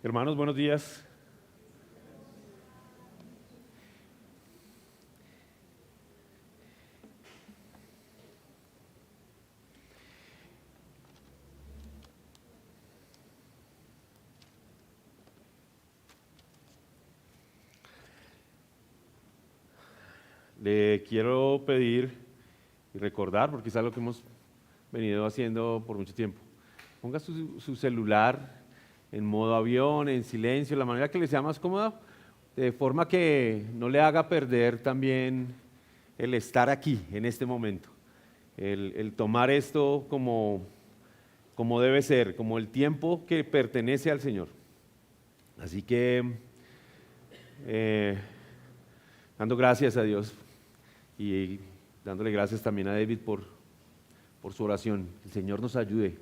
Hermanos, buenos días. Le quiero pedir y recordar, porque es algo que hemos venido haciendo por mucho tiempo. Ponga su celular en modo avión, en silencio, la manera que le sea más cómoda, de forma que no le haga perder también el estar aquí, en este momento. El tomar esto como debe ser, como el tiempo que pertenece al Señor. Así que, dando gracias a Dios y dándole gracias también a David por su oración. Que el Señor nos ayude,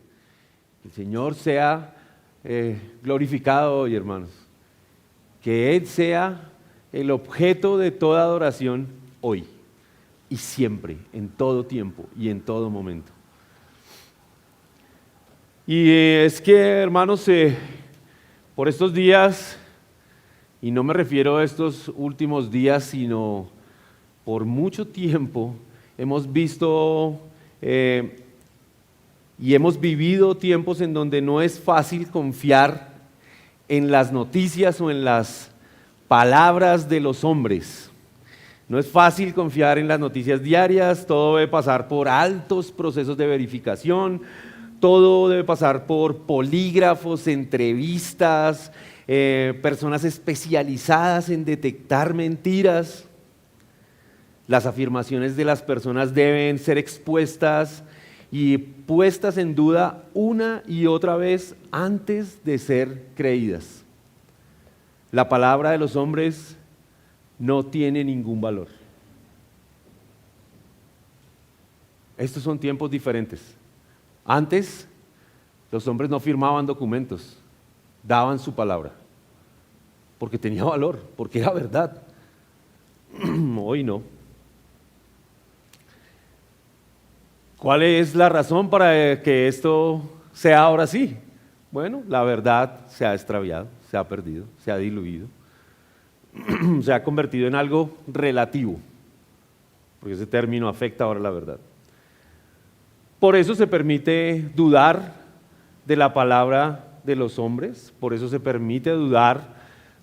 que el Señor sea glorificado hoy, hermanos. Que Él sea el objeto de toda adoración hoy y siempre, en todo tiempo y en todo momento. Y es que, hermanos, por estos días, y no me refiero a estos últimos días, sino por mucho tiempo, hemos visto y hemos vivido tiempos en donde no es fácil confiar en las noticias o en las palabras de los hombres. No es fácil confiar en las noticias diarias, todo debe pasar por altos procesos de verificación, todo debe pasar por polígrafos, entrevistas, personas especializadas en detectar mentiras. Las afirmaciones de las personas deben ser expuestas y puestas en duda una y otra vez antes de ser creídas. La palabra de los hombres no tiene ningún valor. Estos son tiempos diferentes. Antes, los hombres no firmaban documentos, daban su palabra, porque tenía valor, porque era verdad. Hoy no. ¿Cuál es la razón para que esto sea ahora así? Bueno, la verdad se ha extraviado, se ha perdido, se ha diluido, se ha convertido en algo relativo, porque ese término afecta ahora la verdad. Por eso se permite dudar de la palabra de los hombres, por eso se permite dudar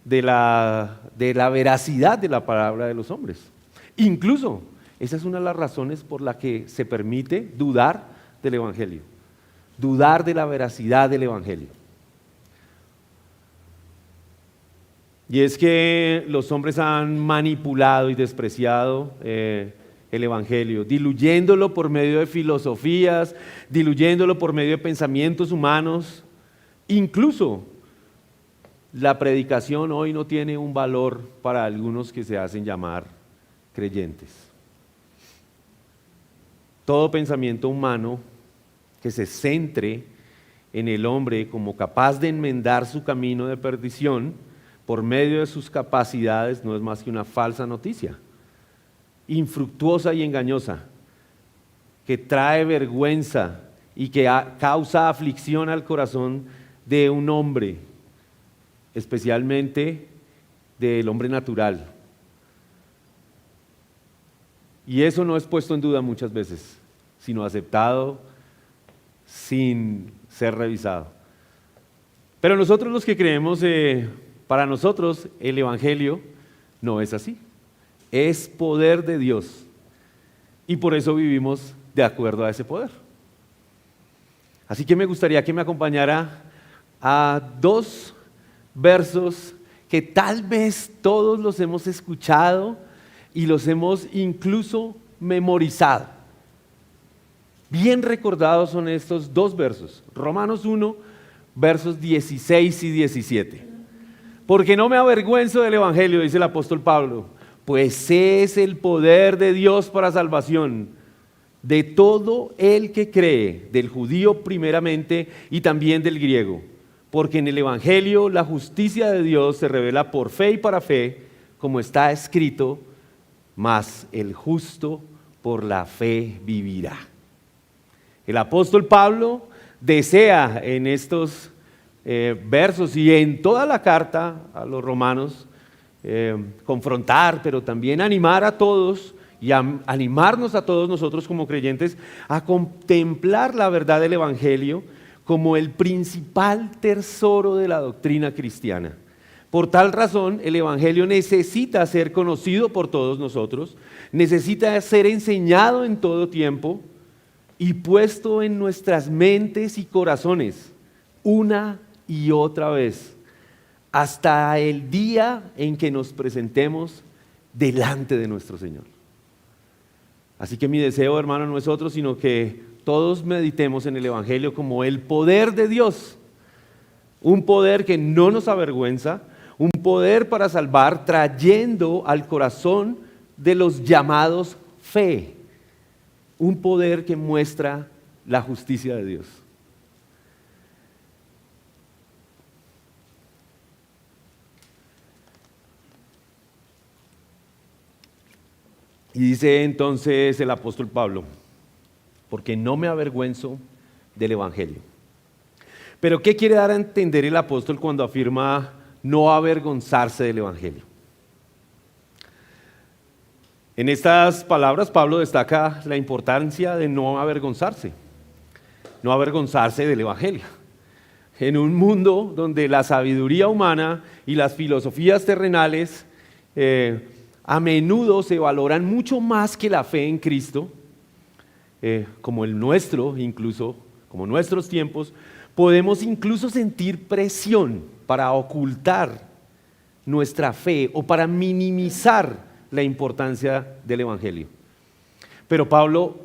de la veracidad de la palabra de los hombres. Incluso, esa es una de las razones por la que se permite dudar del Evangelio, dudar de la veracidad del Evangelio. Y es que los hombres han manipulado y despreciado el Evangelio, diluyéndolo por medio de filosofías, diluyéndolo por medio de pensamientos humanos. Incluso la predicación hoy no tiene un valor para algunos que se hacen llamar creyentes. Todo pensamiento humano que se centre en el hombre como capaz de enmendar su camino de perdición por medio de sus capacidades no es más que una falsa noticia, infructuosa y engañosa, que trae vergüenza y que causa aflicción al corazón de un hombre, especialmente del hombre natural. Y eso no es puesto en duda muchas veces, sino aceptado sin ser revisado. Pero nosotros los que creemos, para nosotros el Evangelio no es así. Es poder de Dios. Y por eso vivimos de acuerdo a ese poder. Así que me gustaría que me acompañara a dos versos que tal vez todos los hemos escuchado y los hemos incluso memorizado. Bien recordados son estos dos versos. Romanos 1, versos 16 y 17. Porque no me avergüenzo del Evangelio, dice el apóstol Pablo, pues es el poder de Dios para salvación de todo el que cree, del judío primeramente y también del griego. Porque en el Evangelio la justicia de Dios se revela por fe y para fe, como está escrito, mas el justo por la fe vivirá. El apóstol Pablo desea en estos versos y en toda la carta a los romanos, confrontar, pero también animar a todos y animarnos a todos nosotros como creyentes a contemplar la verdad del Evangelio como el principal tesoro de la doctrina cristiana. Por tal razón, el Evangelio necesita ser conocido por todos nosotros, necesita ser enseñado en todo tiempo y puesto en nuestras mentes y corazones una y otra vez, hasta el día en que nos presentemos delante de nuestro Señor. Así que mi deseo, hermano, no es otro, sino que todos meditemos en el Evangelio como el poder de Dios, un poder que no nos avergüenza, un poder para salvar, trayendo al corazón de los llamados fe, un poder que muestra la justicia de Dios. Y dice entonces el apóstol Pablo, porque no me avergüenzo del Evangelio. Pero ¿qué quiere dar a entender el apóstol cuando afirma no avergonzarse del Evangelio? En estas palabras Pablo destaca la importancia de no avergonzarse del Evangelio. En un mundo donde la sabiduría humana y las filosofías terrenales a menudo se valoran mucho más que la fe en Cristo, como el nuestro, incluso como nuestros tiempos, podemos incluso sentir presión para ocultar nuestra fe o para minimizar la importancia del Evangelio. Pero Pablo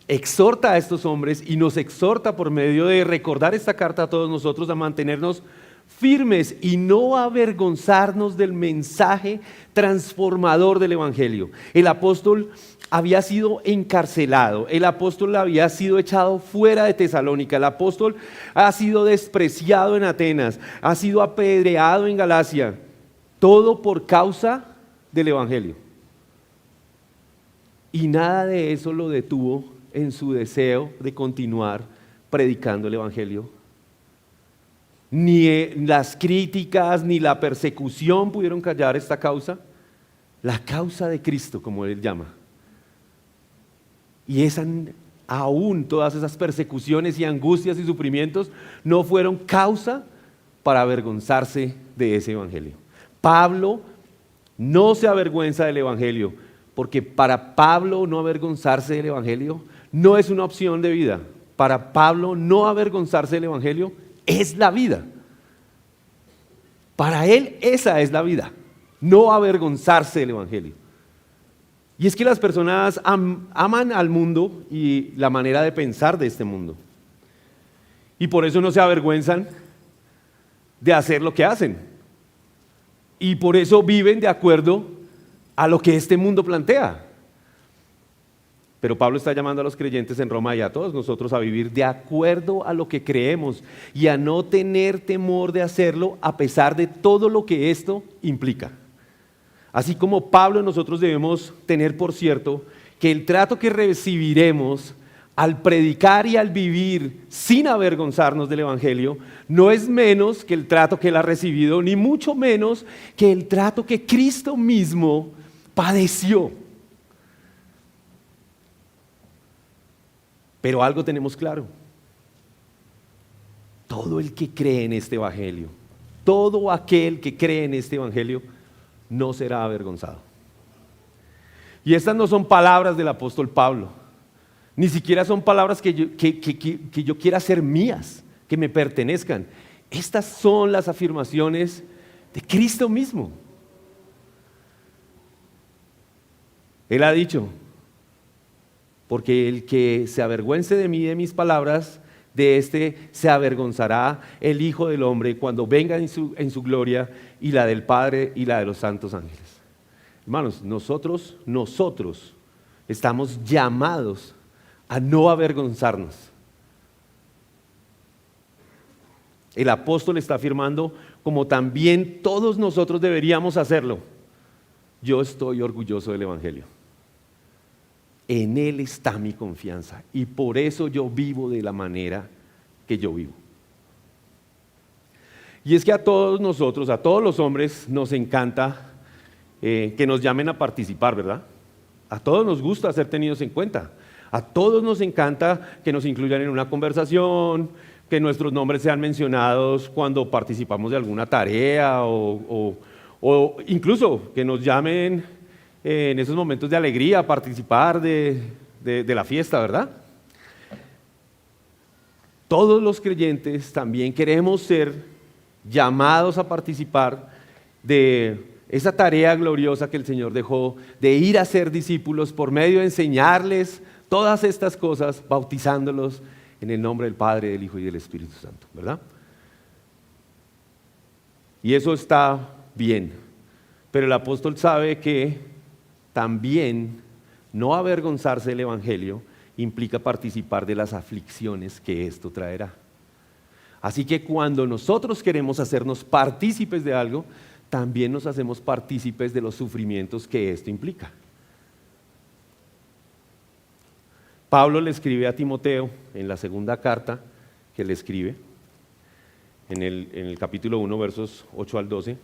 exhorta a estos hombres y nos exhorta por medio de recordar esta carta a todos nosotros a mantenernos firmes y no avergonzarnos del mensaje transformador del Evangelio. El apóstol había sido encarcelado, el apóstol había sido echado fuera de Tesalónica, el apóstol ha sido despreciado en Atenas, ha sido apedreado en Galacia, todo por causa del Evangelio. Y nada de eso lo detuvo en su deseo de continuar predicando el Evangelio. Ni las críticas ni la persecución pudieron callar esta causa, la causa de Cristo, como él llama. Y aún todas esas persecuciones y angustias y sufrimientos no fueron causa para avergonzarse de ese Evangelio. Pablo no se avergüenza del Evangelio, porque para Pablo no avergonzarse del Evangelio no es una opción de vida. Para Pablo no avergonzarse del Evangelio es la vida. Para él esa es la vida, no avergonzarse del Evangelio. Y es que las personas aman al mundo y la manera de pensar de este mundo. Y por eso no se avergüenzan de hacer lo que hacen. Y por eso viven de acuerdo a lo que este mundo plantea. Pero Pablo está llamando a los creyentes en Roma y a todos nosotros a vivir de acuerdo a lo que creemos y a no tener temor de hacerlo a pesar de todo lo que esto implica. Así como Pablo, nosotros debemos tener por cierto que el trato que recibiremos al predicar y al vivir sin avergonzarnos del Evangelio no es menos que el trato que él ha recibido, ni mucho menos que el trato que Cristo mismo padeció. Pero algo tenemos claro: todo el que cree en este Evangelio, todo aquel que cree en este Evangelio, no será avergonzado. Y estas no son palabras del apóstol Pablo, ni siquiera son palabras que yo quiera hacer mías, que me pertenezcan. Estas son las afirmaciones de Cristo mismo. Él ha dicho: porque el que se avergüence de mí y de mis palabras, de este se avergonzará el Hijo del Hombre cuando venga en su gloria, y la del Padre y la de los santos ángeles. Hermanos, nosotros estamos llamados a no avergonzarnos. El apóstol está afirmando, como también todos nosotros deberíamos hacerlo: yo estoy orgulloso del Evangelio. En Él está mi confianza y por eso yo vivo de la manera que yo vivo. Y es que a todos nosotros, a todos los hombres, nos encanta que nos llamen a participar, ¿verdad? A todos nos gusta ser tenidos en cuenta. A todos nos encanta que nos incluyan en una conversación, que nuestros nombres sean mencionados cuando participamos de alguna tarea o incluso que nos llamen en esos momentos de alegría a participar de la fiesta, ¿verdad? Todos los creyentes también queremos ser llamados a participar de esa tarea gloriosa que el Señor dejó de ir a ser discípulos por medio de enseñarles todas estas cosas, bautizándolos en el nombre del Padre, del Hijo y del Espíritu Santo, ¿verdad? Y eso está bien, pero el apóstol sabe que también no avergonzarse del Evangelio implica participar de las aflicciones que esto traerá. Así que cuando nosotros queremos hacernos partícipes de algo, también nos hacemos partícipes de los sufrimientos que esto implica. Pablo le escribe a Timoteo en la segunda carta que le escribe, en el capítulo 1, versos 8 al 12,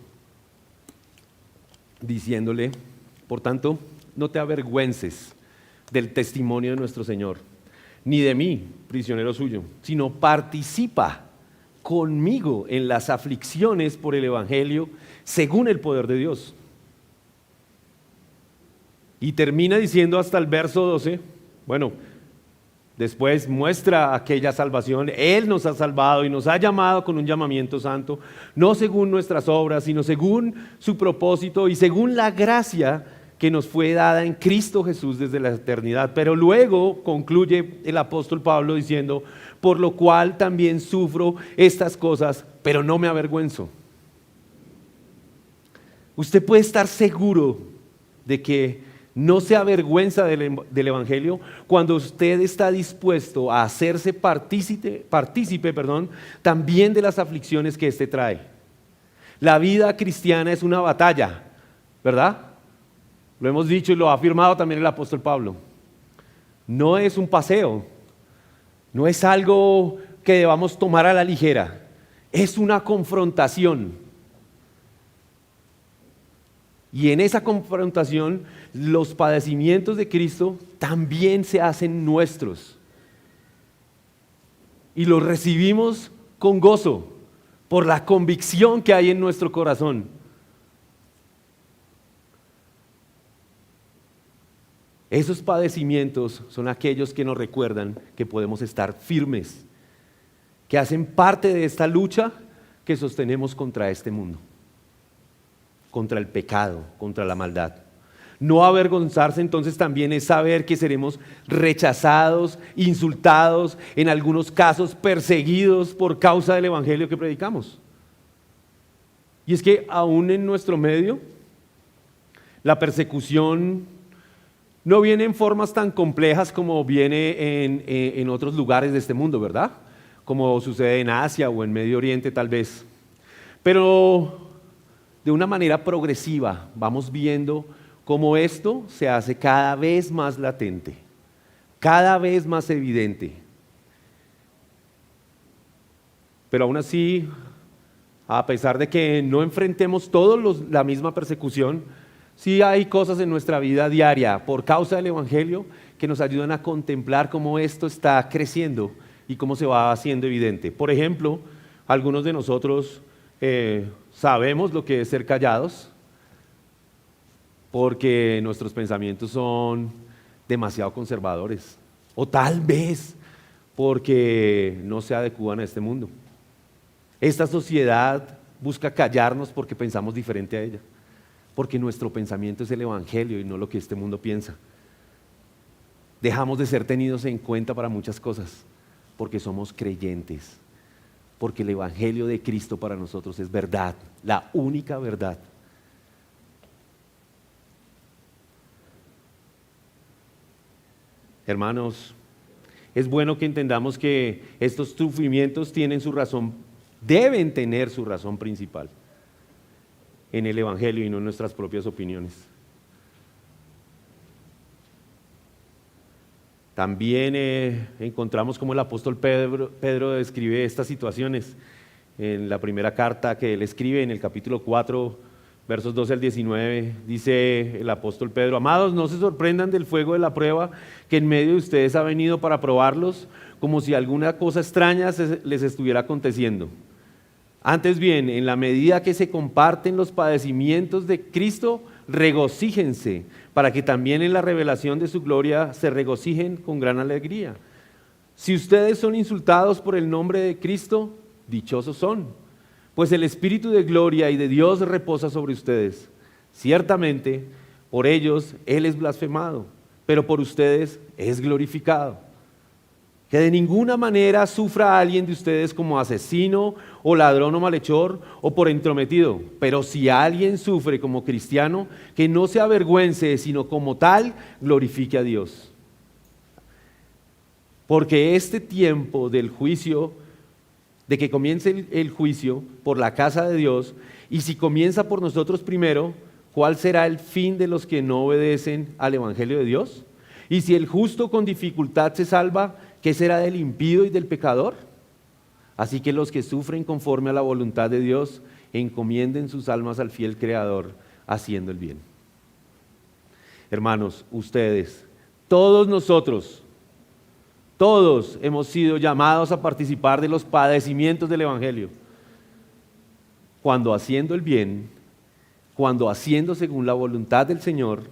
diciéndole, por tanto, no te avergüences del testimonio de nuestro Señor, ni de mí, prisionero suyo, sino participa conmigo en las aflicciones por el Evangelio según el poder de Dios. Y termina diciendo hasta el verso 12, bueno, después muestra aquella salvación. Él nos ha salvado y nos ha llamado con un llamamiento santo, no según nuestras obras, sino según su propósito y según la gracia que nos fue dada en Cristo Jesús desde la eternidad. Pero luego concluye el apóstol Pablo diciendo, por lo cual también sufro estas cosas, pero no me avergüenzo. Usted puede estar seguro de que no se avergüenza del Evangelio cuando usted está dispuesto a hacerse partícipe, también de las aflicciones que éste trae. La vida cristiana es una batalla, ¿verdad? Lo hemos dicho y lo ha afirmado también el apóstol Pablo. No es un paseo, no es algo que debamos tomar a la ligera, es una confrontación. Y en esa confrontación, los padecimientos de Cristo también se hacen nuestros. Y los recibimos con gozo, por la convicción que hay en nuestro corazón. Esos padecimientos son aquellos que nos recuerdan que podemos estar firmes, que hacen parte de esta lucha que sostenemos contra este mundo, contra el pecado, contra la maldad. No avergonzarse entonces también es saber que seremos rechazados, insultados, en algunos casos perseguidos por causa del Evangelio que predicamos. Y es que aún en nuestro medio, la persecución no viene en formas tan complejas como viene en otros lugares de este mundo, ¿verdad? Como sucede en Asia o en Medio Oriente tal vez. Pero de una manera progresiva vamos viendo cómo esto se hace cada vez más latente, cada vez más evidente. Pero aún así, a pesar de que no enfrentemos todos la misma persecución, sí hay cosas en nuestra vida diaria por causa del Evangelio que nos ayudan a contemplar cómo esto está creciendo y cómo se va haciendo evidente. Por ejemplo, algunos de nosotros sabemos lo que es ser callados porque nuestros pensamientos son demasiado conservadores o tal vez porque no se adecúan a este mundo. Esta sociedad busca callarnos porque pensamos diferente a ella, porque nuestro pensamiento es el Evangelio y no lo que este mundo piensa. Dejamos de ser tenidos en cuenta para muchas cosas porque somos creyentes, porque el Evangelio de Cristo para nosotros es verdad, la única verdad. Hermanos, es bueno que entendamos que estos sufrimientos tienen su razón, deben tener su razón principal en el Evangelio y no en nuestras propias opiniones. También encontramos cómo el apóstol Pedro describe estas situaciones en la primera carta que él escribe, en el capítulo 4, versos 12 al 19, dice el apóstol Pedro: amados, no se sorprendan del fuego de la prueba que en medio de ustedes ha venido para probarlos, como si alguna cosa extraña les estuviera aconteciendo. Antes bien, en la medida que se comparten los padecimientos de Cristo, regocíjense, para que también en la revelación de su gloria se regocijen con gran alegría. Si ustedes son insultados por el nombre de Cristo, dichosos son, pues el Espíritu de gloria y de Dios reposa sobre ustedes. Ciertamente, por ellos Él es blasfemado, pero por ustedes es glorificado. Que de ninguna manera sufra a alguien de ustedes como asesino o ladrón o malhechor o por entrometido, pero si alguien sufre como cristiano, que no se avergüence, sino como tal glorifique a Dios. Porque este tiempo del juicio, de que comience el juicio por la casa de Dios, y si comienza por nosotros primero, ¿cuál será el fin de los que no obedecen al Evangelio de Dios? Y si el justo con dificultad se salva, ¿qué será del impío y del pecador? Así que los que sufren conforme a la voluntad de Dios, encomienden sus almas al fiel Creador, haciendo el bien. Hermanos, ustedes, todos nosotros, todos hemos sido llamados a participar de los padecimientos del Evangelio. Cuando haciendo el bien, cuando haciendo según la voluntad del Señor,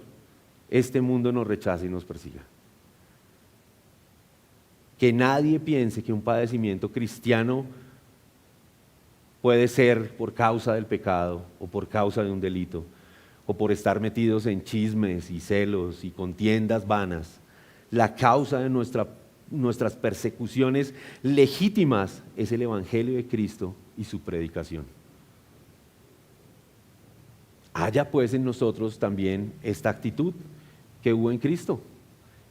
este mundo nos rechaza y nos persiga. Que nadie piense que un padecimiento cristiano puede ser por causa del pecado o por causa de un delito o por estar metidos en chismes y celos y contiendas vanas. La causa de nuestras persecuciones legítimas es el Evangelio de Cristo y su predicación. Haya pues en nosotros también esta actitud que hubo en Cristo.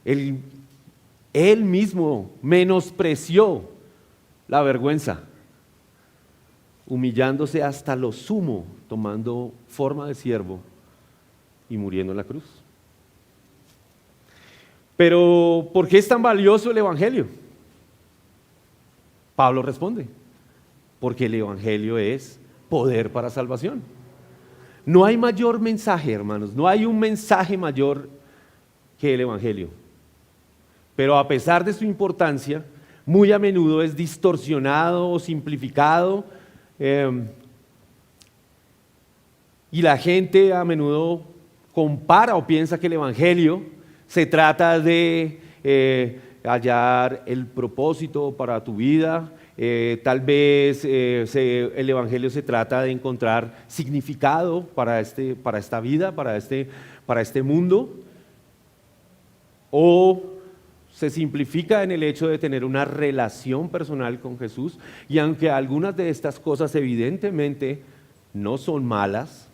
Él mismo menospreció la vergüenza, humillándose hasta lo sumo, tomando forma de siervo y muriendo en la cruz. Pero, ¿por qué es tan valioso el Evangelio? Pablo responde: porque el Evangelio es poder para salvación. No hay mayor mensaje, hermanos, no hay un mensaje mayor que el Evangelio. Pero a pesar de su importancia, muy a menudo es distorsionado o simplificado, y la gente a menudo compara o piensa que el Evangelio se trata de hallar el propósito para tu vida. Tal vez el Evangelio se trata de encontrar significado para esta vida, para este mundo, o se simplifica en el hecho de tener una relación personal con Jesús. Y aunque algunas de estas cosas evidentemente no son malas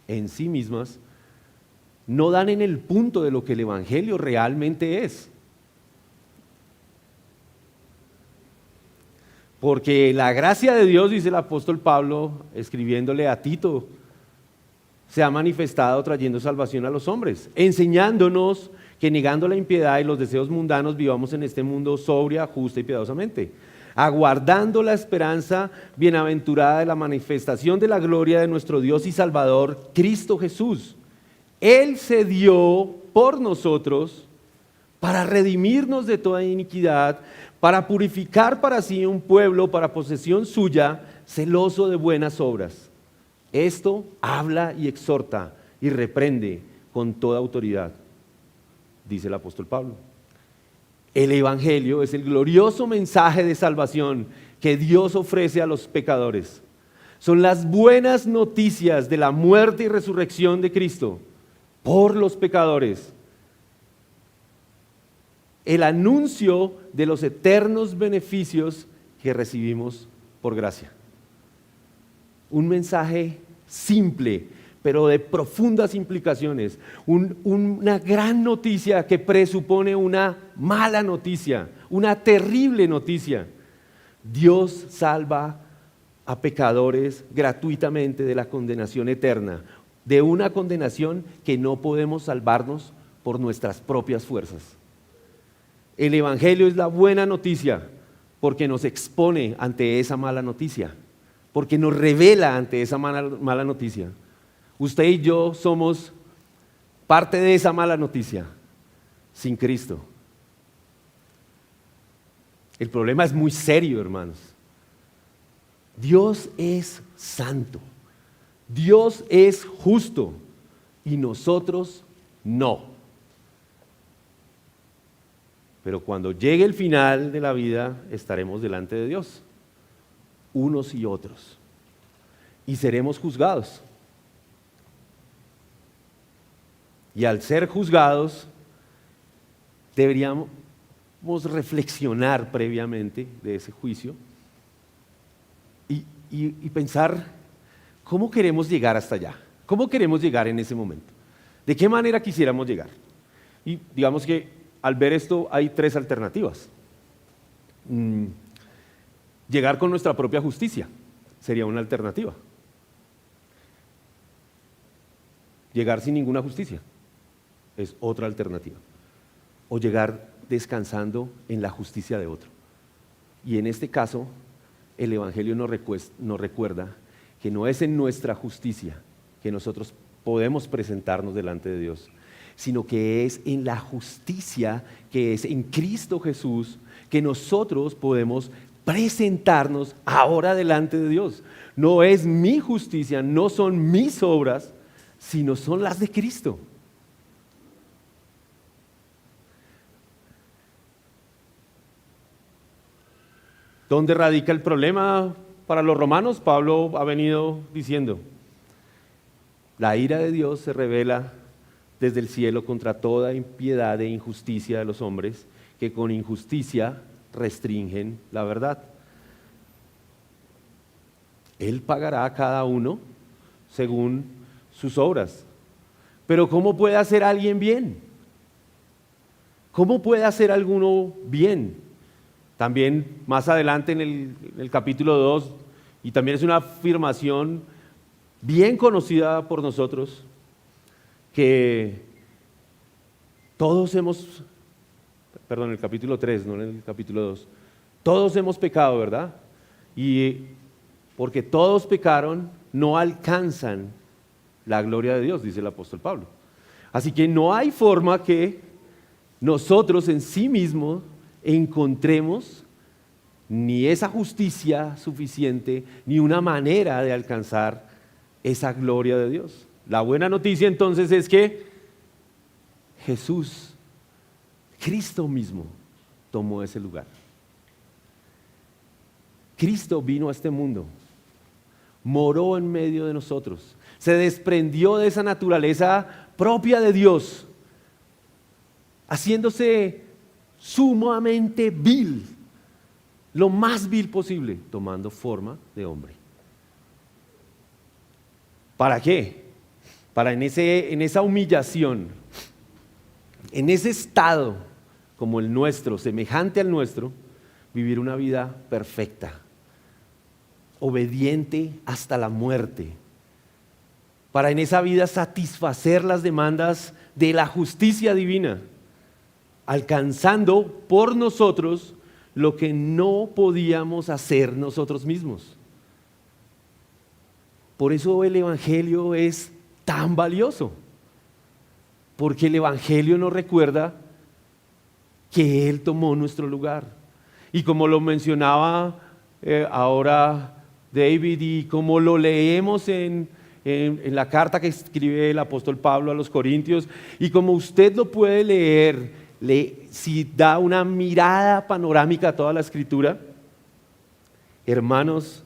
en sí mismas, no dan en el punto de lo que el Evangelio realmente es. Porque la gracia de Dios, dice el apóstol Pablo, escribiéndole a Tito, se ha manifestado trayendo salvación a los hombres, enseñándonos que negando la impiedad y los deseos mundanos vivamos en este mundo sobria, justa y piadosamente, aguardando la esperanza bienaventurada de la manifestación de la gloria de nuestro Dios y Salvador, Cristo Jesús. Él se dio por nosotros para redimirnos de toda iniquidad, para purificar para sí un pueblo para posesión suya, celoso de buenas obras. Esto habla y exhorta y reprende con toda autoridad, dice el apóstol Pablo. El Evangelio es el glorioso mensaje de salvación que Dios ofrece a los pecadores. Son las buenas noticias de la muerte y resurrección de Cristo por los pecadores. El anuncio de los eternos beneficios que recibimos por gracia. Un mensaje simple, pero de profundas implicaciones. Una gran noticia que presupone una mala noticia, una terrible noticia. Dios salva a pecadores gratuitamente de la condenación eterna, de una condenación que no podemos salvarnos por nuestras propias fuerzas. El Evangelio es la buena noticia porque nos expone ante esa mala noticia. porque nos revela ante esa mala noticia. Usted y yo somos parte de esa mala noticia sin Cristo. El problema es muy serio, hermanos. Dios es santo, Dios es justo y nosotros no. Pero cuando llegue el final de la vida estaremos delante de Dios, unos y otros, y seremos juzgados. Y al ser juzgados deberíamos reflexionar previamente de ese juicio y pensar cómo queremos llegar hasta allá, cómo queremos llegar en ese momento, de qué manera quisiéramos llegar. Y digamos que al ver esto hay tres alternativas. Llegar con nuestra propia justicia sería una alternativa. Llegar sin ninguna justicia es otra alternativa. O llegar descansando en la justicia de otro. Y en este caso, el Evangelio nos recuerda que no es en nuestra justicia que nosotros podemos presentarnos delante de Dios, sino que es en la justicia que es en Cristo Jesús que nosotros podemos presentarnos ahora delante de Dios. No es mi justicia, no son mis obras, sino son las de Cristo. ¿Dónde radica el problema para los romanos? Pablo ha venido diciendo, la ira de Dios se revela desde el cielo contra toda impiedad e injusticia de los hombres que con injusticia restringen la verdad. Él pagará a cada uno según sus obras. Pero ¿cómo puede hacer alguien bien? ¿Cómo puede hacer alguno bien? También más adelante en el capítulo 2, y también es una afirmación bien conocida por nosotros, que todos hemos, perdón, en el capítulo 3, no en el capítulo 2, todos hemos pecado, ¿verdad? Y porque todos pecaron, no alcanzan la gloria de Dios, dice el apóstol Pablo. Así que no hay forma que nosotros en sí mismos encontremos ni esa justicia suficiente, ni una manera de alcanzar esa gloria de Dios. La buena noticia entonces es que Jesús, Cristo mismo, tomó ese lugar. Cristo vino a este mundo, moró en medio de nosotros, se desprendió de esa naturaleza propia de Dios, haciéndose sumamente vil, lo más vil posible, tomando forma de hombre. ¿Para qué? Para en esa humillación, en ese estado como el nuestro, semejante al nuestro, vivir una vida perfecta, obediente hasta la muerte, para en esa vida satisfacer las demandas de la justicia divina, alcanzando por nosotros lo que no podíamos hacer nosotros mismos. Por eso el Evangelio es tan valioso, porque el Evangelio nos recuerda que Él tomó nuestro lugar. Y como lo mencionaba ahora David, y como lo leemos en la carta que escribe el apóstol Pablo a los Corintios, y como usted lo puede leer, si da una mirada panorámica a toda la Escritura, hermanos,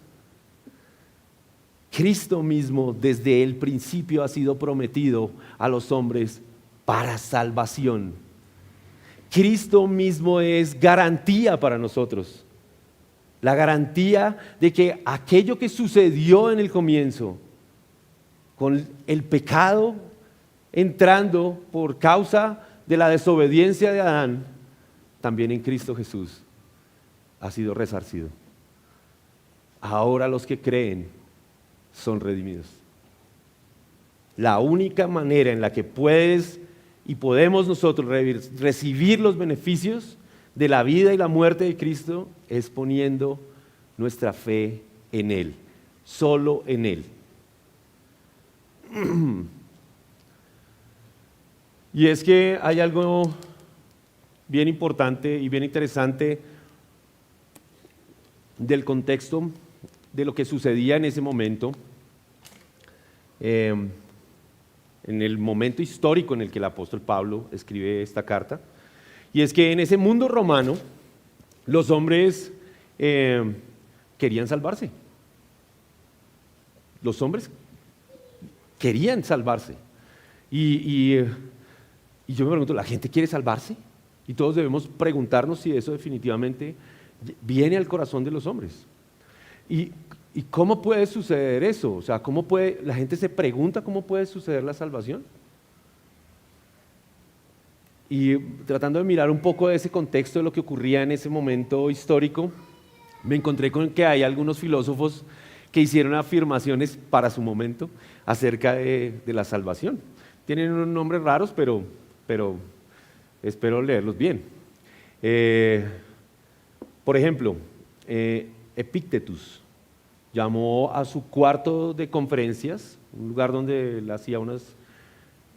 Cristo mismo desde el principio ha sido prometido a los hombres para salvación. Cristo mismo es garantía para nosotros. La garantía de que aquello que sucedió en el comienzo, con el pecado entrando por causa de la desobediencia de Adán, también en Cristo Jesús ha sido resarcido. Ahora los que creen son redimidos. La única manera en la que puedes y podemos nosotros recibir los beneficios de la vida y la muerte de Cristo es poniendo nuestra fe en Él. solo en Él. Y es que hay algo bien importante y bien interesante del contexto de lo que sucedía en ese momento, en el momento histórico en el que el apóstol Pablo escribe esta carta, y es que en ese mundo romano los hombres querían salvarse. Los hombres querían salvarse. Y yo me pregunto, ¿la gente quiere salvarse? Y todos debemos preguntarnos si eso definitivamente viene al corazón de los hombres. ¿Y cómo puede suceder eso? O sea, la gente se pregunta cómo puede suceder la salvación. Y tratando de mirar un poco de ese contexto de lo que ocurría en ese momento histórico, me encontré con que hay algunos filósofos que hicieron afirmaciones para su momento acerca de la salvación. Tienen unos nombres raros, pero espero leerlos bien. Por ejemplo, Epictetus llamó a su cuarto de conferencias, un lugar donde él hacía unas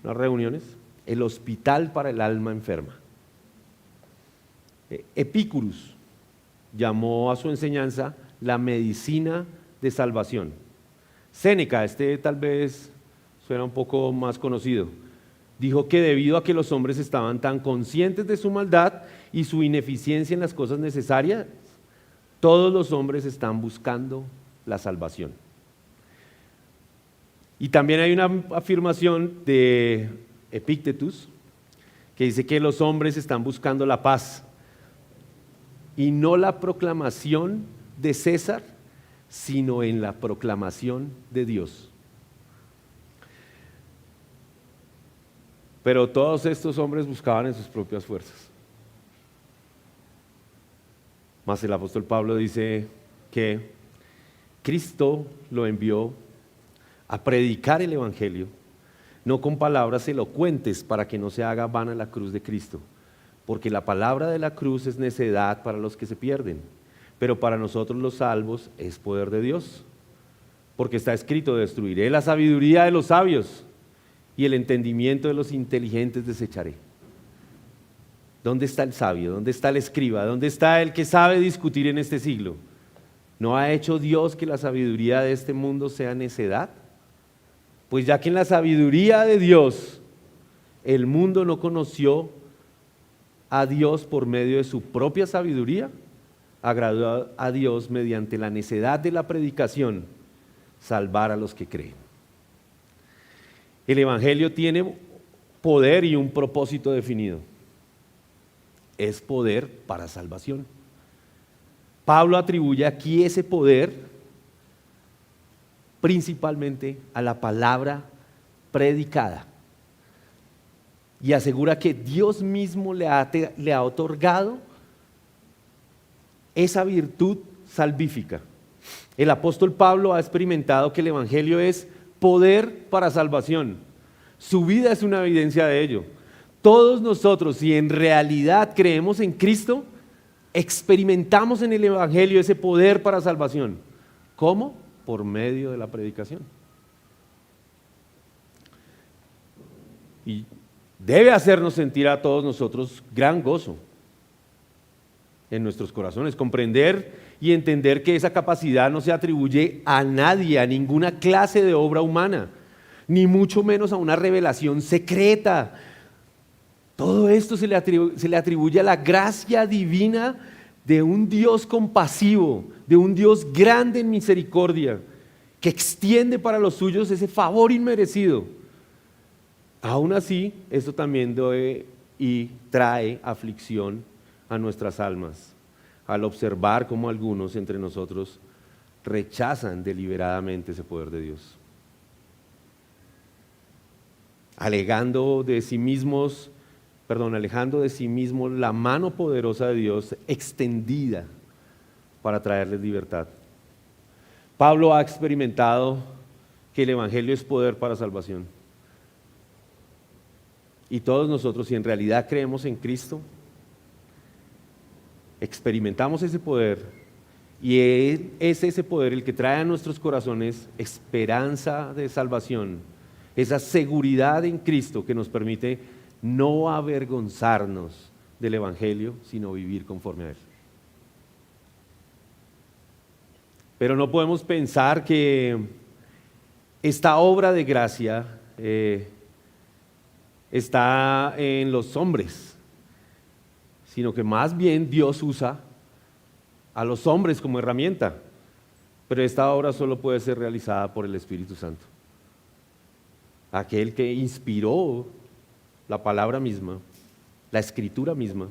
reuniones, el hospital para el alma enferma. Epicurus llamó a su enseñanza la medicina de salvación. Séneca, tal vez suena un poco más conocido, dijo que debido a que los hombres estaban tan conscientes de su maldad y su ineficiencia en las cosas necesarias, todos los hombres están buscando la salvación. Y también hay una afirmación de Epictetus que dice que los hombres están buscando la paz y no la proclamación de César, sino en la proclamación de Dios. Pero todos estos hombres buscaban en sus propias fuerzas. Mas el apóstol Pablo dice que Cristo lo envió a predicar el evangelio, no con palabras elocuentes para que no se haga vana la cruz de Cristo, porque la palabra de la cruz es necedad para los que se pierden, pero para nosotros los salvos es poder de Dios, porque está escrito: destruiré la sabiduría de los sabios y el entendimiento de los inteligentes desecharé. ¿Dónde está el sabio? ¿Dónde está el escriba? ¿Dónde está el que sabe discutir en este siglo? ¿No ha hecho Dios que la sabiduría de este mundo sea necedad? Pues ya que en la sabiduría de Dios el mundo no conoció a Dios por medio de su propia sabiduría, agradó a Dios mediante la necedad de la predicación salvar a los que creen. El evangelio tiene poder y un propósito definido. Es poder para salvación. Pablo atribuye aquí ese poder principalmente a la palabra predicada y asegura que Dios mismo le ha otorgado esa virtud salvífica. El apóstol Pablo ha experimentado que el evangelio es poder para salvación. Su vida es una evidencia de ello. Todos nosotros, si en realidad creemos en Cristo, experimentamos en el evangelio ese poder para salvación. ¿Cómo? Por medio de la predicación. Y debe hacernos sentir a todos nosotros gran gozo en nuestros corazones, comprender y entender que esa capacidad no se atribuye a nadie, a ninguna clase de obra humana, ni mucho menos a una revelación secreta. Todo esto se le atribuye a la gracia divina de un Dios compasivo, de un Dios grande en misericordia, que extiende para los suyos ese favor inmerecido. Aún así, esto también doy y trae aflicción a nuestras almas, al observar cómo algunos entre nosotros rechazan deliberadamente ese poder de Dios, alejando de sí mismos la mano poderosa de Dios extendida para traerles libertad. Pablo ha experimentado que el evangelio es poder para salvación. Y todos nosotros, si en realidad creemos en Cristo, experimentamos ese poder Y Él es ese poder el que trae a nuestros corazones esperanza de salvación, esa seguridad en Cristo que nos permite no avergonzarnos del Evangelio, sino vivir conforme a Él. Pero no podemos pensar que esta obra de gracia está en los hombres, sino que más bien Dios usa a los hombres como herramienta, pero esta obra solo puede ser realizada por el Espíritu Santo, aquel que inspiró la palabra misma, la escritura misma,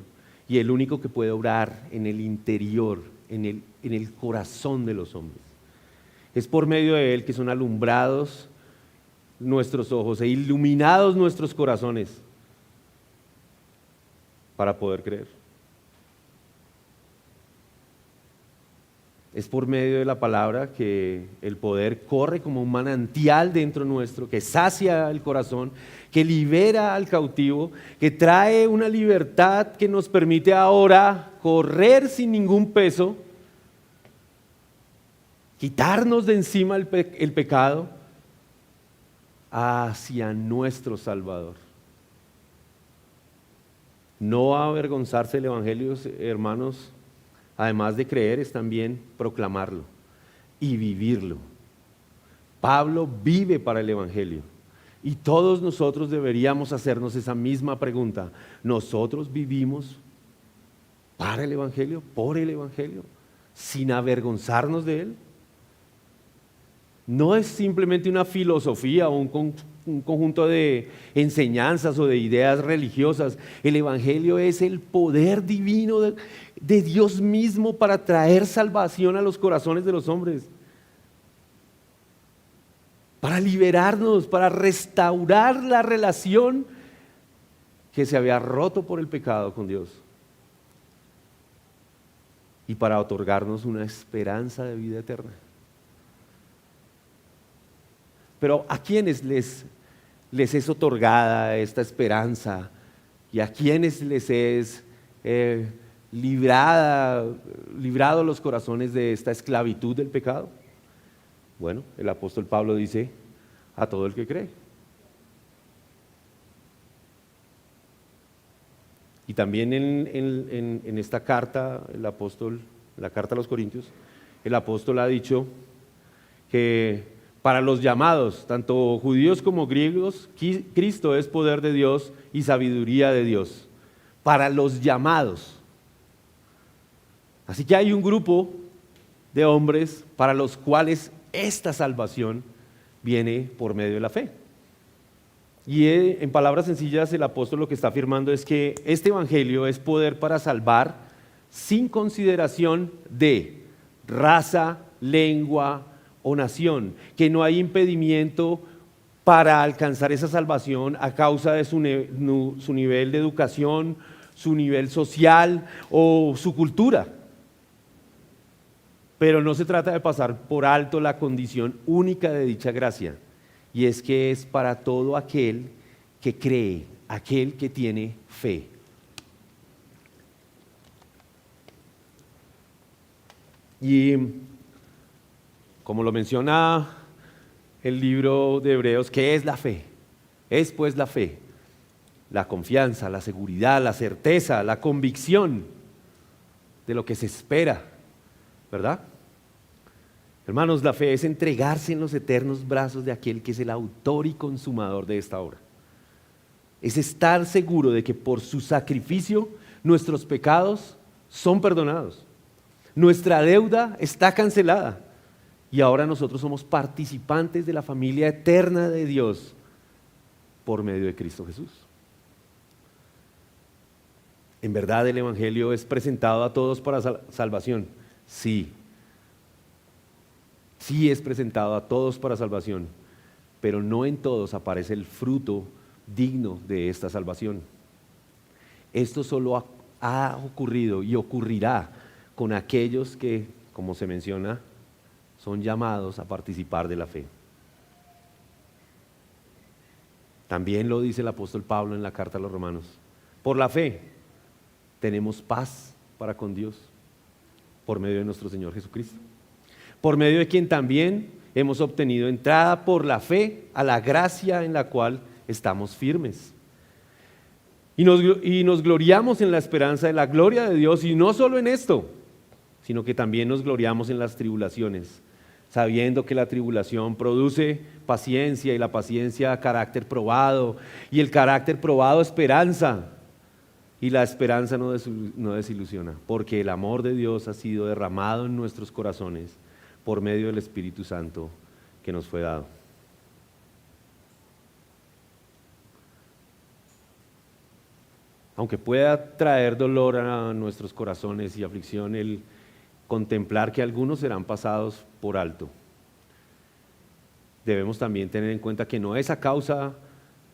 y el único que puede obrar en el interior, en el corazón de los hombres. Es por medio de Él que son alumbrados nuestros ojos e iluminados nuestros corazones para poder creer. Es por medio de la palabra que el poder corre como un manantial dentro nuestro, que sacia el corazón, que libera al cautivo, que trae una libertad que nos permite ahora correr sin ningún peso, quitarnos de encima el pecado hacia nuestro Salvador. No avergonzarse del Evangelio, hermanos, además de creer, es también proclamarlo y vivirlo. Pablo vive para el Evangelio y todos nosotros deberíamos hacernos esa misma pregunta. ¿Nosotros vivimos para el Evangelio, por el Evangelio, sin avergonzarnos de él? No es simplemente una filosofía o un conjunto de enseñanzas o de ideas religiosas. El Evangelio es el poder divino de Dios mismo para traer salvación a los corazones de los hombres, para liberarnos, para restaurar la relación que se había roto por el pecado con Dios y para otorgarnos una esperanza de vida eterna. Pero ¿a quiénes les es otorgada esta esperanza? ¿Y a quiénes les es librado los corazones de esta esclavitud del pecado? Bueno, el apóstol Pablo dice, a todo el que cree. Y también en esta carta, la carta a los Corintios, el apóstol ha dicho que para los llamados, tanto judíos como griegos, Cristo es poder de Dios y sabiduría de Dios. Para los llamados. Así que hay un grupo de hombres para los cuales esta salvación viene por medio de la fe. Y en palabras sencillas, el apóstol lo que está afirmando es que este evangelio es poder para salvar sin consideración de raza, lengua o nación, que no hay impedimento para alcanzar esa salvación a causa de su nivel de educación, su nivel social o su cultura. Pero no se trata de pasar por alto la condición única de dicha gracia, y es que es para todo aquel que cree, aquel que tiene fe. Y como lo menciona el libro de Hebreos, ¿qué es la fe? Es pues la fe, la confianza, la seguridad, la certeza, la convicción de lo que se espera, ¿verdad? Hermanos, la fe es entregarse en los eternos brazos de aquel que es el autor y consumador de esta obra. Es estar seguro de que por su sacrificio nuestros pecados son perdonados. Nuestra deuda está cancelada. Y ahora nosotros somos participantes de la familia eterna de Dios por medio de Cristo Jesús. ¿En verdad el Evangelio es presentado a todos para salvación? Sí. Sí es presentado a todos para salvación, pero no en todos aparece el fruto digno de esta salvación. Esto solo ha ocurrido y ocurrirá con aquellos que, como se menciona, son llamados a participar de la fe. También lo dice el apóstol Pablo en la carta a los Romanos. Por la fe tenemos paz para con Dios. por medio de nuestro Señor Jesucristo, por medio de quien también hemos obtenido entrada por la fe a la gracia en la cual estamos firmes. Y nos gloriamos en la esperanza de la gloria de Dios, y no solo en esto, sino que también nos gloriamos en las tribulaciones, sabiendo que la tribulación produce paciencia, y la paciencia carácter probado, y el carácter probado esperanza, y la esperanza no desilusiona, porque el amor de Dios ha sido derramado en nuestros corazones por medio del Espíritu Santo que nos fue dado. Aunque pueda traer dolor a nuestros corazones y aflicción el contemplar que algunos serán pasados por alto, debemos también tener en cuenta que no es a causa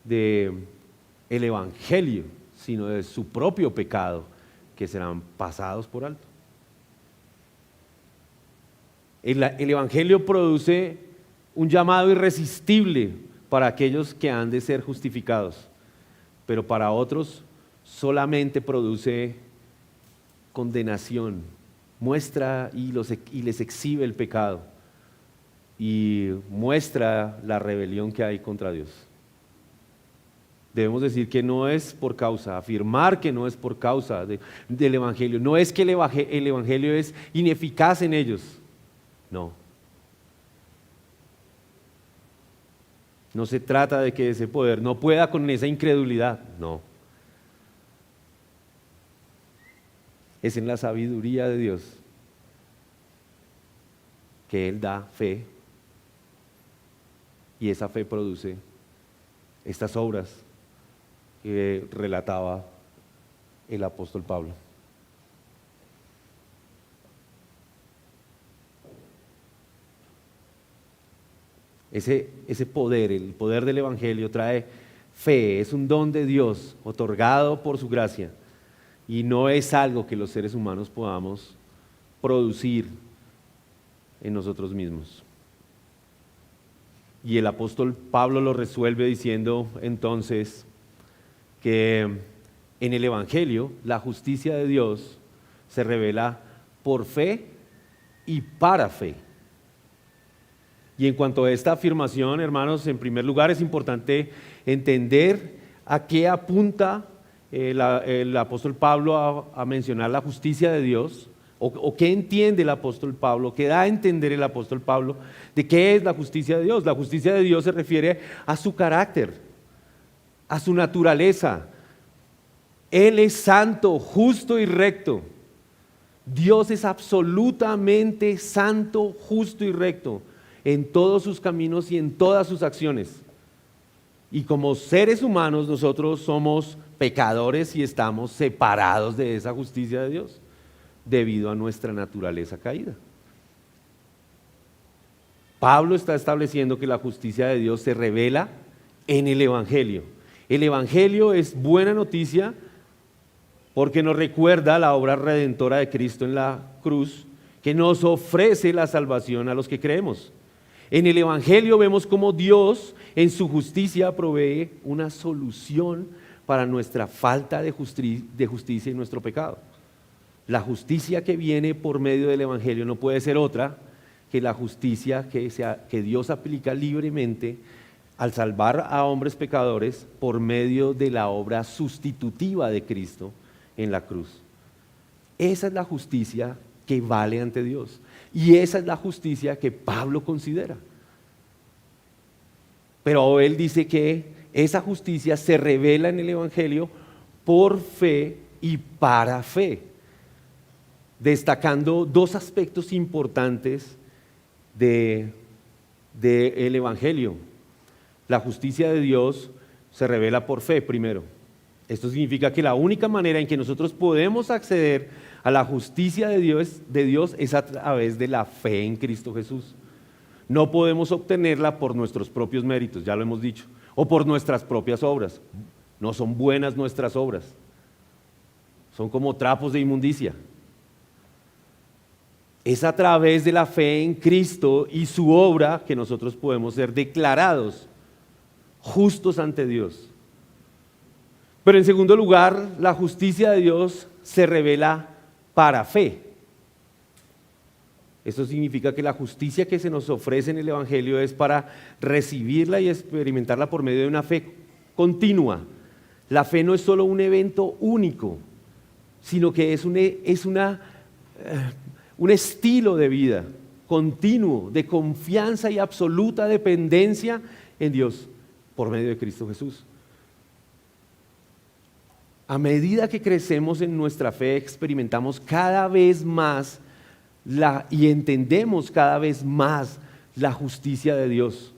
del Evangelio, sino de su propio pecado que serán pasados por alto. El Evangelio produce un llamado irresistible para aquellos que han de ser justificados, pero para otros solamente produce condenación, muestra y les exhibe el pecado y muestra la rebelión que hay contra Dios. Debemos decir que no es por causa, afirmar que no es por causa del Evangelio. No es que el Evangelio es ineficaz en ellos, no. No se trata de que ese poder no pueda con esa incredulidad, no. Es en la sabiduría de Dios que Él da fe, y esa fe produce estas obras que relataba el apóstol Pablo. Ese poder, el poder del Evangelio trae fe, es un don de Dios otorgado por su gracia, y no es algo que los seres humanos podamos producir en nosotros mismos. Y el apóstol Pablo lo resuelve diciendo entonces que en el Evangelio la justicia de Dios se revela por fe y para fe. Y en cuanto a esta afirmación, hermanos, en primer lugar es importante entender a qué apunta el apóstol Pablo a mencionar la justicia de Dios, o qué entiende el apóstol Pablo, qué da a entender el apóstol Pablo de qué es la justicia de Dios. La justicia de Dios se refiere a su carácter, a su naturaleza. Él es santo, justo y recto. Dios es absolutamente santo, justo y recto en todos sus caminos y en todas sus acciones. Y como seres humanos nosotros somos pecadores y estamos separados de esa justicia de Dios debido a nuestra naturaleza caída. Pablo está estableciendo que la justicia de Dios se revela en el Evangelio. El Evangelio es buena noticia porque nos recuerda la obra redentora de Cristo en la cruz, que nos ofrece la salvación a los que creemos. En el Evangelio vemos cómo Dios en su justicia provee una solución para nuestra falta de justicia y nuestro pecado. La justicia que viene por medio del Evangelio no puede ser otra que la justicia que Dios aplica libremente al salvar a hombres pecadores por medio de la obra sustitutiva de Cristo en la cruz. Esa es la justicia que vale ante Dios, y esa es la justicia que Pablo considera. Pero él dice que esa justicia se revela en el Evangelio por fe y para fe, destacando dos aspectos importantes del Evangelio. La justicia de Dios se revela por fe primero. Esto significa que la única manera en que nosotros podemos acceder a la justicia de Dios es a través de la fe en Cristo Jesús. No podemos obtenerla por nuestros propios méritos, ya lo hemos dicho, o por nuestras propias obras. No son buenas nuestras obras, son como trapos de inmundicia. Es a través de la fe en Cristo y su obra que nosotros podemos ser declarados justos ante Dios. Pero en segundo lugar, la justicia de Dios se revela para fe. Esto significa que la justicia que se nos ofrece en el Evangelio es para recibirla y experimentarla por medio de una fe continua. La fe no es solo un evento único, sino que es un estilo de vida continuo, de confianza y absoluta dependencia en Dios por medio de Cristo Jesús. A medida que crecemos en nuestra fe, experimentamos cada vez más y entendemos cada vez más la justicia de Dios.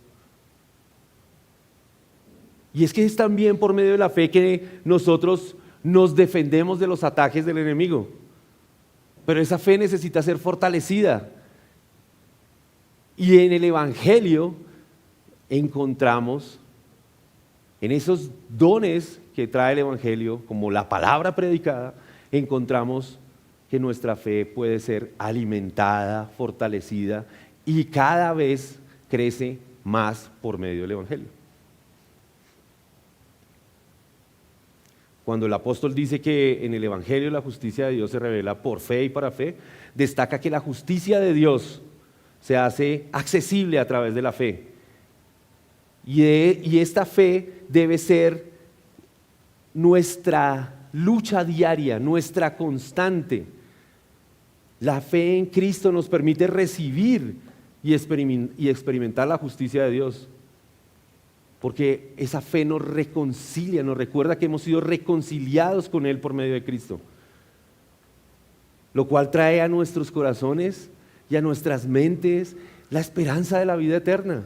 Y es que es también por medio de la fe que nosotros nos defendemos de los ataques del enemigo. Pero esa fe necesita ser fortalecida. Y en el Evangelio encontramos, en esos dones que trae el Evangelio, como la palabra predicada, encontramos que nuestra fe puede ser alimentada, fortalecida y cada vez crece más por medio del Evangelio. Cuando el apóstol dice que en el Evangelio la justicia de Dios se revela por fe y para fe, destaca que la justicia de Dios se hace accesible a través de la fe. Y esta fe debe ser nuestra lucha diaria, nuestra constante. La fe en Cristo nos permite recibir y experimentar la justicia de Dios. Porque esa fe nos reconcilia, nos recuerda que hemos sido reconciliados con Él por medio de Cristo. Lo cual trae a nuestros corazones y a nuestras mentes la esperanza de la vida eterna.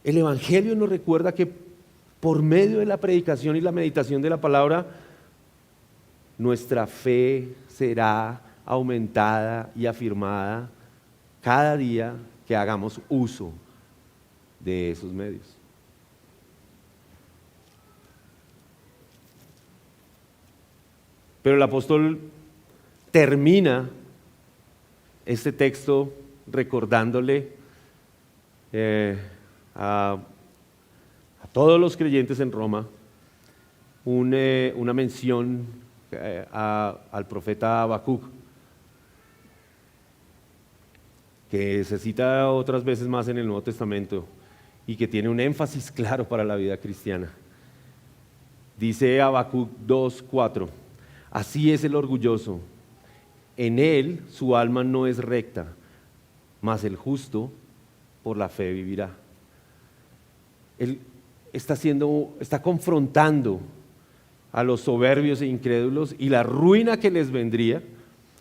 El Evangelio nos recuerda que por medio de la predicación y la meditación de la palabra, nuestra fe será aumentada y afirmada cada día que hagamos uso de esos medios. Pero el apóstol termina este texto recordándole a todos los creyentes en Roma una mención al profeta Habacuc, que se cita otras veces más en el Nuevo Testamento y que tiene un énfasis claro para la vida cristiana. Dice Habacuc 2:4: así es el orgulloso, en él su alma no es recta, mas el justo por la fe vivirá. Él está confrontando a los soberbios e incrédulos y la ruina que les vendría,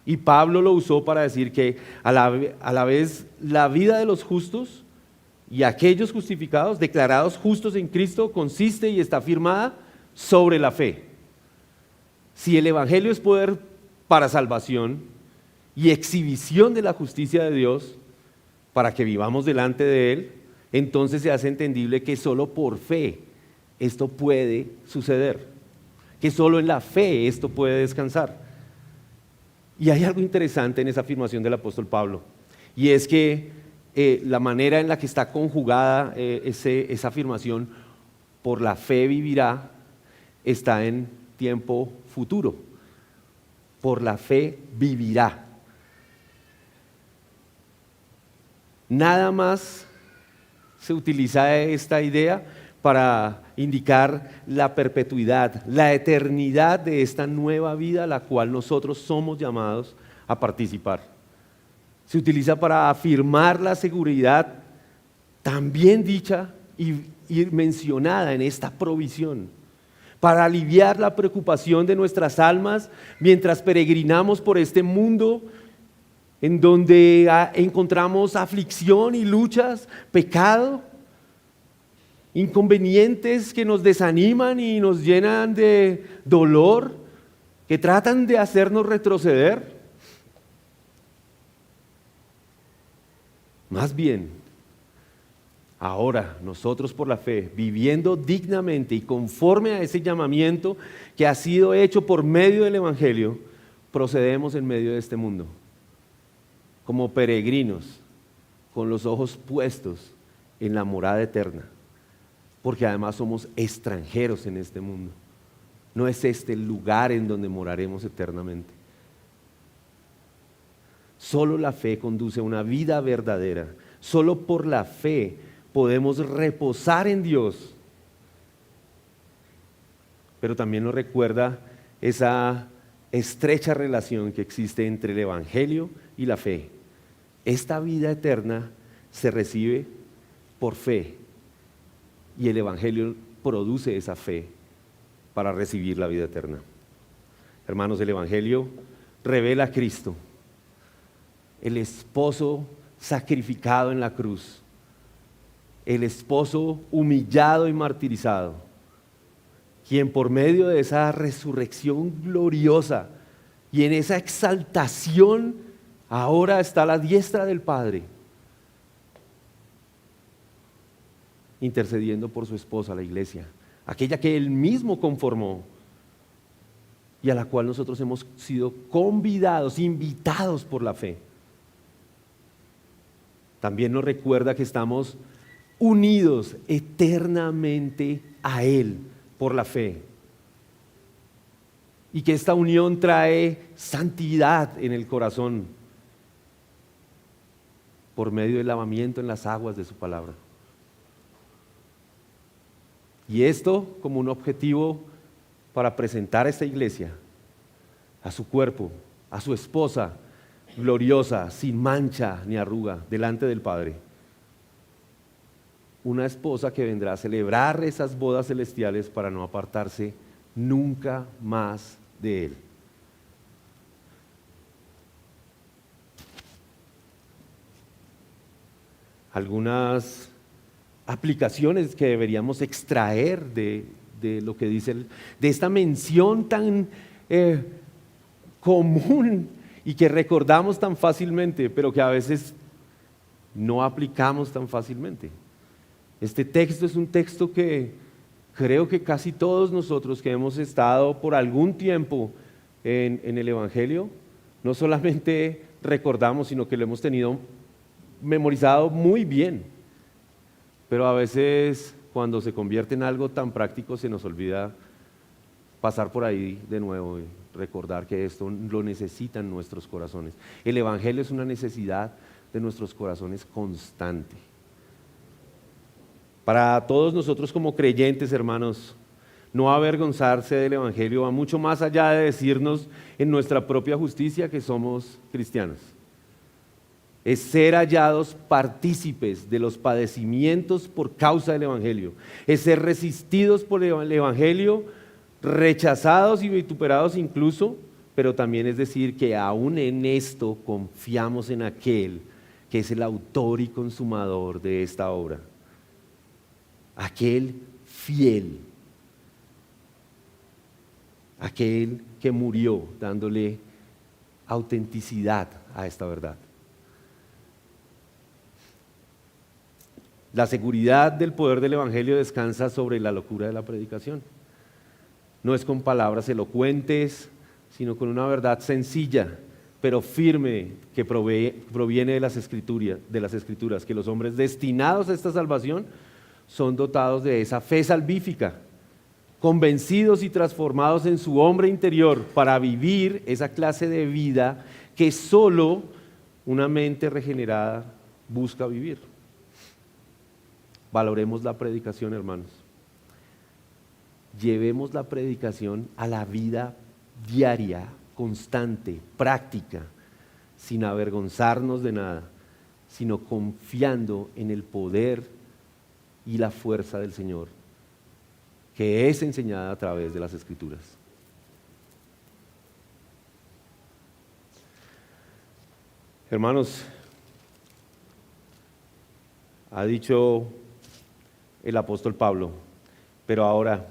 y Pablo lo usó para decir que a la vez la vida de los justos y aquellos justificados, declarados justos en Cristo, consiste y está firmada sobre la fe. Si el Evangelio es poder para salvación y exhibición de la justicia de Dios para que vivamos delante de Él, entonces se hace entendible que solo por fe esto puede suceder, que solo en la fe esto puede descansar. Y hay algo interesante en esa afirmación del apóstol Pablo, y es que la manera en la que está conjugada esa afirmación, por la fe vivirá, está en tiempo futuro. Por la fe vivirá. Nada más se utiliza esta idea para indicar la perpetuidad, la eternidad de esta nueva vida a la cual nosotros somos llamados a participar. Se utiliza para afirmar la seguridad también dicha y mencionada en esta provisión, para aliviar la preocupación de nuestras almas mientras peregrinamos por este mundo en donde encontramos aflicción y luchas, pecado, inconvenientes que nos desaniman y nos llenan de dolor, que tratan de hacernos retroceder. Más bien, ahora nosotros por la fe, viviendo dignamente y conforme a ese llamamiento que ha sido hecho por medio del Evangelio, procedemos en medio de este mundo, como peregrinos, con los ojos puestos en la morada eterna, porque además somos extranjeros en este mundo. No es este el lugar en donde moraremos eternamente. Solo la fe conduce a una vida verdadera. Solo por la fe podemos reposar en Dios. Pero también nos recuerda esa estrecha relación que existe entre el Evangelio y la fe. Esta vida eterna se recibe por fe y el Evangelio produce esa fe para recibir la vida eterna. Hermanos, el Evangelio revela a Cristo, el esposo sacrificado en la cruz, el esposo humillado y martirizado, quien por medio de esa resurrección gloriosa y en esa exaltación ahora está a la diestra del Padre, intercediendo por su esposa, la iglesia, aquella que Él mismo conformó y a la cual nosotros hemos sido convidados, invitados por la fe. También nos recuerda que estamos unidos eternamente a Él por la fe y que esta unión trae santidad en el corazón por medio del lavamiento en las aguas de su palabra. Y esto como un objetivo para presentar a esta iglesia, a su cuerpo, a su esposa gloriosa, sin mancha ni arruga, delante del Padre. Una esposa que vendrá a celebrar esas bodas celestiales para no apartarse nunca más de Él. Algunas aplicaciones que deberíamos extraer de lo que dice, de esta mención tan común y que recordamos tan fácilmente, pero que a veces no aplicamos tan fácilmente. Este texto es un texto que creo que casi todos nosotros que hemos estado por algún tiempo en el Evangelio, no solamente recordamos, sino que lo hemos tenido memorizado muy bien. Pero a veces cuando se convierte en algo tan práctico se nos olvida pasar por ahí de nuevo y recordar que esto lo necesitan nuestros corazones. El Evangelio es una necesidad de nuestros corazones constante. Para todos nosotros como creyentes, hermanos, no avergonzarse del Evangelio va mucho más allá de decirnos en nuestra propia justicia que somos cristianos. Es ser hallados partícipes de los padecimientos por causa del Evangelio. Es ser resistidos por el Evangelio, rechazados y vituperados incluso, pero también es decir que aún en esto confiamos en aquel que es el autor y consumador de esta obra. Aquel fiel, aquel que murió dándole autenticidad a esta verdad. La seguridad del poder del Evangelio descansa sobre la locura de la predicación. No es con palabras elocuentes, sino con una verdad sencilla, pero firme, que proviene de las Escrituras, que los hombres destinados a esta salvación son dotados de esa fe salvífica, convencidos y transformados en su hombre interior para vivir esa clase de vida que solo una mente regenerada busca vivir. Valoremos la predicación, hermanos. Llevemos la predicación a la vida diaria, constante, práctica, sin avergonzarnos de nada, sino confiando en el poder y la fuerza del Señor, que es enseñada a través de las Escrituras. Hermanos, ha dicho el apóstol Pablo, pero ahora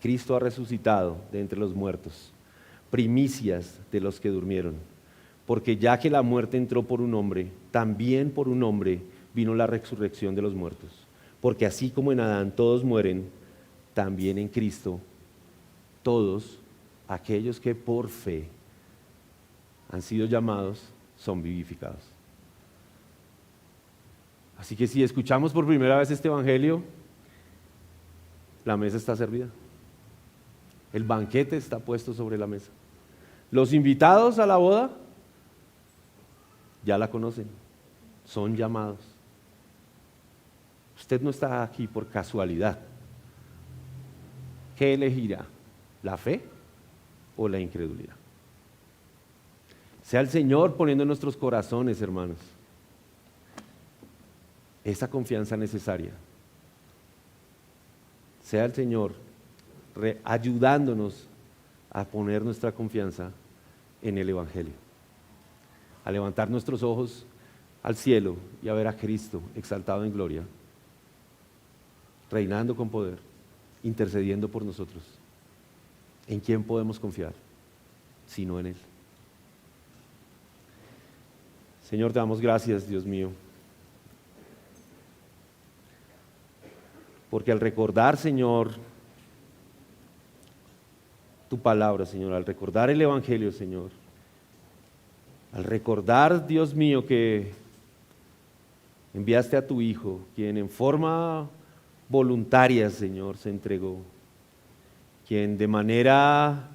Cristo ha resucitado de entre los muertos, primicias de los que durmieron, porque ya que la muerte entró por un hombre, también por un hombre vino la resurrección de los muertos. Porque así como en Adán todos mueren, también en Cristo todos aquellos que por fe han sido llamados son vivificados. Así que si escuchamos por primera vez este Evangelio, la mesa está servida. El banquete está puesto sobre la mesa. Los invitados a la boda ya la conocen, son llamados. Usted no está aquí por casualidad. ¿Qué elegirá? ¿La fe o la incredulidad? Sea el Señor poniendo en nuestros corazones, hermanos, esa confianza necesaria. Sea el Señor ayudándonos a poner nuestra confianza en el Evangelio, a levantar nuestros ojos al cielo y a ver a Cristo exaltado en gloria, reinando con poder, intercediendo por nosotros. ¿En quién podemos confiar sino en Él? Señor, te damos gracias, Dios mío, porque al recordar, Señor, tu palabra, Señor, al recordar el Evangelio, Señor, al recordar, Dios mío, que enviaste a tu Hijo, quien en forma voluntaria, Señor, se entregó, quien de manera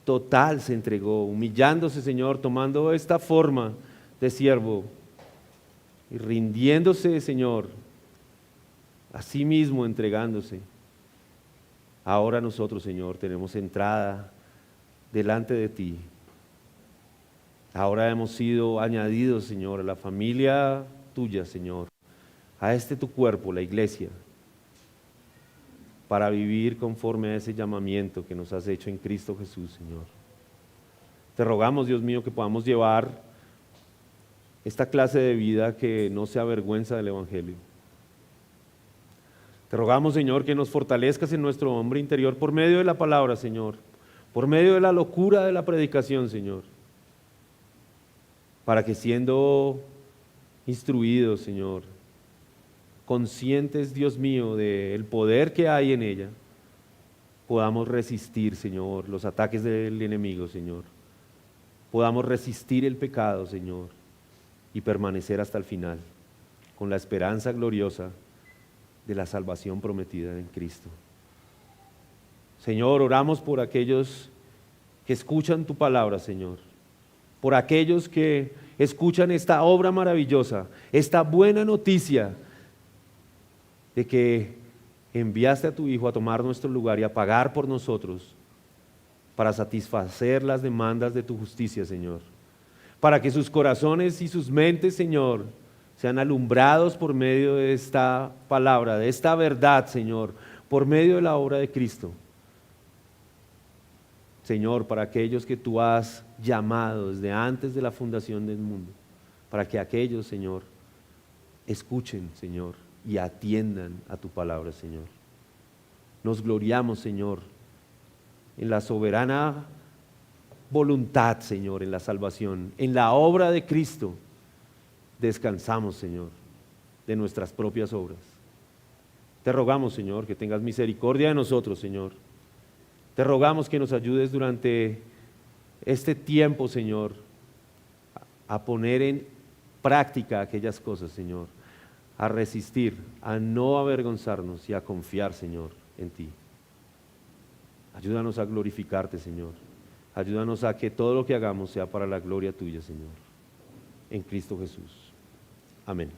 total se entregó, humillándose, Señor, tomando esta forma de siervo y rindiéndose, Señor, a sí mismo entregándose. Ahora nosotros, Señor, tenemos entrada delante de ti. Ahora hemos sido añadidos, Señor, a la familia tuya, Señor, a tu cuerpo, la iglesia, para vivir conforme a ese llamamiento que nos has hecho en Cristo Jesús, Señor. Te rogamos, Dios mío, que podamos llevar esta clase de vida que no se avergüenza del Evangelio. Te rogamos, Señor, que nos fortalezcas en nuestro hombre interior por medio de la palabra, Señor, por medio de la locura de la predicación, Señor, para que siendo instruidos, Señor, conscientes, Dios mío, del poder que hay en ella, podamos resistir, Señor, los ataques del enemigo, Señor. Podamos resistir el pecado, Señor, y permanecer hasta el final, con la esperanza gloriosa de la salvación prometida en Cristo. Señor, oramos por aquellos que escuchan tu palabra, Señor, por aquellos que escuchan esta obra maravillosa, esta buena noticia de que enviaste a tu Hijo a tomar nuestro lugar y a pagar por nosotros para satisfacer las demandas de tu justicia, Señor, para que sus corazones y sus mentes, Señor, sean alumbrados por medio de esta palabra, de esta verdad, Señor, por medio de la obra de Cristo. Señor, para aquellos que tú has llamado desde antes de la fundación del mundo, para que aquellos, Señor, escuchen, Señor, y atiendan a tu palabra, Señor. Nos gloriamos, Señor, en la soberana voluntad, Señor, en la salvación, en la obra de Cristo. Descansamos, Señor, de nuestras propias obras. Te rogamos, Señor, que tengas misericordia de nosotros, Señor. Te rogamos que nos ayudes durante este tiempo, Señor, a poner en práctica aquellas cosas, Señor, a resistir, a no avergonzarnos y a confiar, Señor, en ti. Ayúdanos a glorificarte, Señor. Ayúdanos a que todo lo que hagamos sea para la gloria tuya, Señor. En Cristo Jesús. Amén.